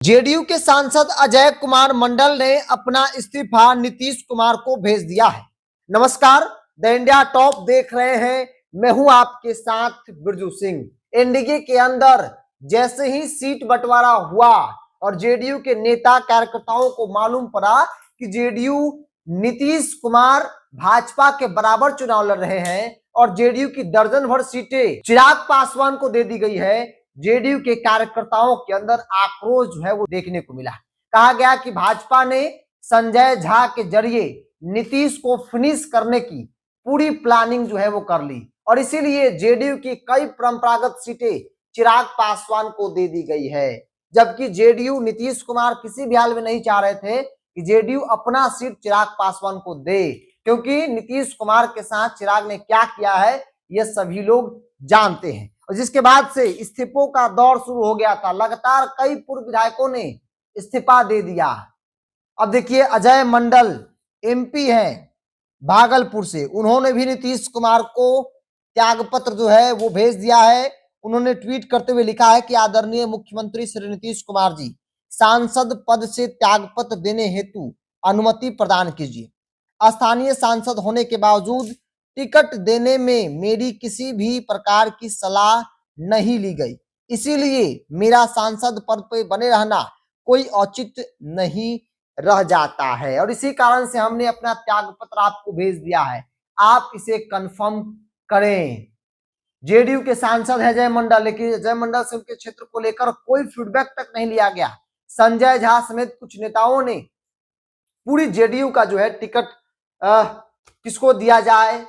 JDU के सांसद अजय कुमार मंडल ने अपना इस्तीफा नीतीश कुमार को भेज दिया है। नमस्कार, द इंडिया टॉप देख रहे हैं। मैं हूं आपके साथ बिरजू सिंह। एनडीए के अंदर जैसे ही सीट बंटवारा हुआ और जेडीयू के नेता कार्यकर्ताओं को मालूम पड़ा कि जेडीयू नीतीश कुमार भाजपा के बराबर चुनाव लड़ रहे हैं और जेडीयू की दर्जन भर सीटें चिराग पासवान को दे दी गई है, जेडीयू के कार्यकर्ताओं के अंदर आक्रोश जो है वो देखने को मिला। कहा गया कि भाजपा ने संजय झा के जरिए नीतीश को फिनिश करने की पूरी प्लानिंग जो है वो कर ली और इसीलिए जेडीयू की कई परंपरागत सीटें चिराग पासवान को दे दी गई है। जबकि जेडीयू नीतीश कुमार किसी भी हाल में नहीं चाह रहे थे कि जेडीयू अपना सीट चिराग पासवान को दे, क्योंकि नीतीश कुमार के साथ चिराग ने क्या किया है ये सभी लोग जानते हैं। और जिसके बाद से इस्तीफों का दौर शुरू हो गया था। लगातार कई पूर्व विधायकों ने इस्तीफा दे दिया। अब देखिए, अजय मंडल एमपी हैं भागलपुर से, उन्होंने भी नीतीश कुमार को त्यागपत्र जो है वो भेज दिया है। उन्होंने ट्वीट करते हुए लिखा है कि आदरणीय मुख्यमंत्री श्री नीतीश कुमार जी, सांसद पद से त्यागपत्र देने हेतु अनुमति प्रदान कीजिए। स्थानीय सांसद होने के बावजूद टिकट देने में मेरी किसी भी प्रकार की सलाह नहीं ली गई, इसीलिए मेरा सांसद पद पर बने रहना कोई औचित्य नहीं रह जाता है और इसी कारण से हमने अपना त्यागपत्र आपको भेज दिया है, आप इसे कंफर्म करें। जेडीयू के सांसद है अजय मंडल, लेकिन अजय मंडल से उनके क्षेत्र को लेकर कोई फीडबैक तक नहीं लिया गया। संजय झा समेत कुछ नेताओं ने पूरी जेडीयू का जो है टिकट किसको दिया जाए,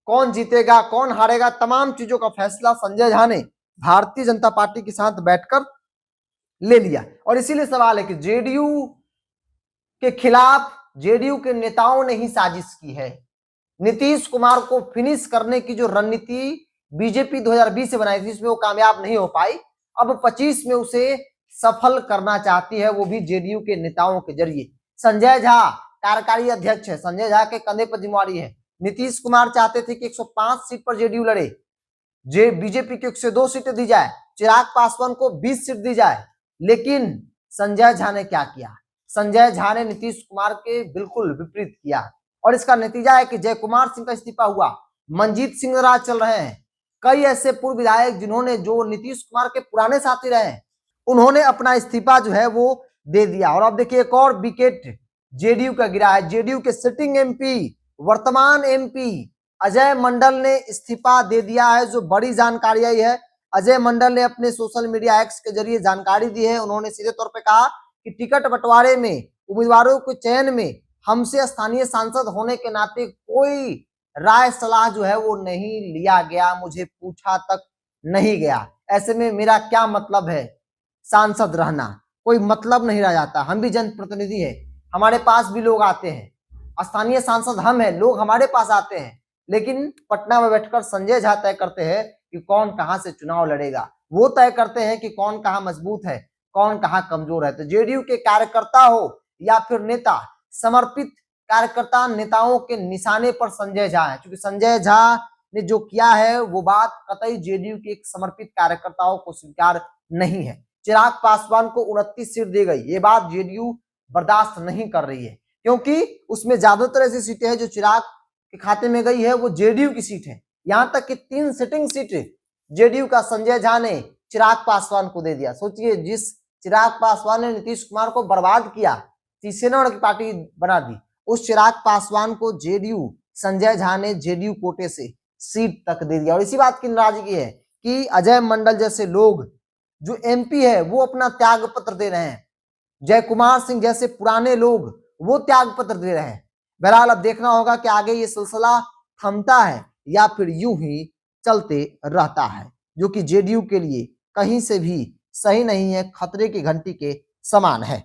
कौन जीतेगा कौन हारेगा, तमाम चीजों का फैसला संजय झा ने भारतीय जनता पार्टी के साथ बैठकर ले लिया। और इसीलिए सवाल है कि जेडीयू के खिलाफ जेडीयू के नेताओं ने ही साजिश की है। नीतीश कुमार को फिनिश करने की जो रणनीति बीजेपी 2020 से बनाई थी, इसमें वो कामयाब नहीं हो पाई। अब 25 में उसे सफल करना चाहती है, वो भी जेडीयू के नेताओं के जरिए। संजय झा कार्यकारी अध्यक्ष है, संजय झा के कंधे पर जिम्मेवारी है। नीतीश कुमार चाहते थे कि 105 सीट पर जेडीयू लड़े, बीजेपी को 102 सीटें दी जाए, चिराग पासवान को 20 सीट दी जाए। लेकिन संजय झा ने क्या किया? संजय झा ने नीतीश कुमार के बिल्कुल विपरीत किया और इसका नतीजा है कि जय कुमार सिंह का इस्तीफा हुआ, मनजीत सिंह राज चल रहे हैं। कई ऐसे पूर्व विधायक जिन्होंने जो नीतीश कुमार के पुराने साथी रहे, उन्होंने अपना इस्तीफा जो है वो दे दिया। और अब देखिए, एक और विकेट जेडीयू का गिरा है। जेडीयू के सिटिंग एमपी, वर्तमान एमपी अजय मंडल ने इस्तीफा दे दिया है। जो बड़ी जानकारी आई है, अजय मंडल ने अपने सोशल मीडिया एक्स के जरिए जानकारी दी है। उन्होंने सीधे तौर पे कहा कि टिकट बंटवारे में, उम्मीदवारों के चयन में हमसे स्थानीय सांसद होने के नाते कोई राय सलाह जो है वो नहीं लिया गया, मुझे पूछा तक नहीं गया। ऐसे में मेरा क्या मतलब है सांसद रहना, कोई मतलब नहीं रह जाता। हम भी जनप्रतिनिधि है, हमारे पास भी लोग आते हैं, स्थानीय सांसद हम हैं, लोग हमारे पास आते हैं, लेकिन पटना में बैठकर संजय झा तय करते हैं कि कौन कहां से चुनाव लड़ेगा। वो तय करते हैं कि कौन कहां मजबूत है, कौन कहां कमजोर है। तो जेडीयू के कार्यकर्ता हो या फिर नेता, समर्पित कार्यकर्ता नेताओं के निशाने पर संजय झा है, क्योंकि संजय झा ने जो किया है वो बात कतई जेडीयू के एक समर्पित कार्यकर्ताओं को स्वीकार नहीं है। चिराग पासवान को 29 सीट दी गई, ये बात जेडीयू बर्दाश्त नहीं कर रही है, क्योंकि उसमें ज्यादातर ऐसी सीटें हैं जो चिराग के खाते में गई है, वो जेडीयू की सीट है। यहां तक कि 3 सिटिंग सीट जेडीयू का संजय झा ने चिराग पासवान को दे दिया। सोचिए, जिस चिराग पासवान ने नीतीश कुमार को बर्बाद किया, तीसरे नंबर की पार्टी बना दी, उस चिराग पासवान को जेडीयू, संजय झा ने जेडीयू कोटे से सीट तक दे दिया। और इसी बात की नाराजगी है कि अजय मंडल जैसे लोग जो एमपी है वो अपना त्याग पत्र दे रहे हैं, जय कुमार सिंह जैसे पुराने लोग वो त्याग पत्र दे रहे हैं। बहरहाल अब देखना होगा कि आगे ये सिलसिला थमता है या फिर यूं ही चलते रहता है, जो कि जेडीयू के लिए कहीं से भी सही नहीं है, खतरे की घंटी के समान है।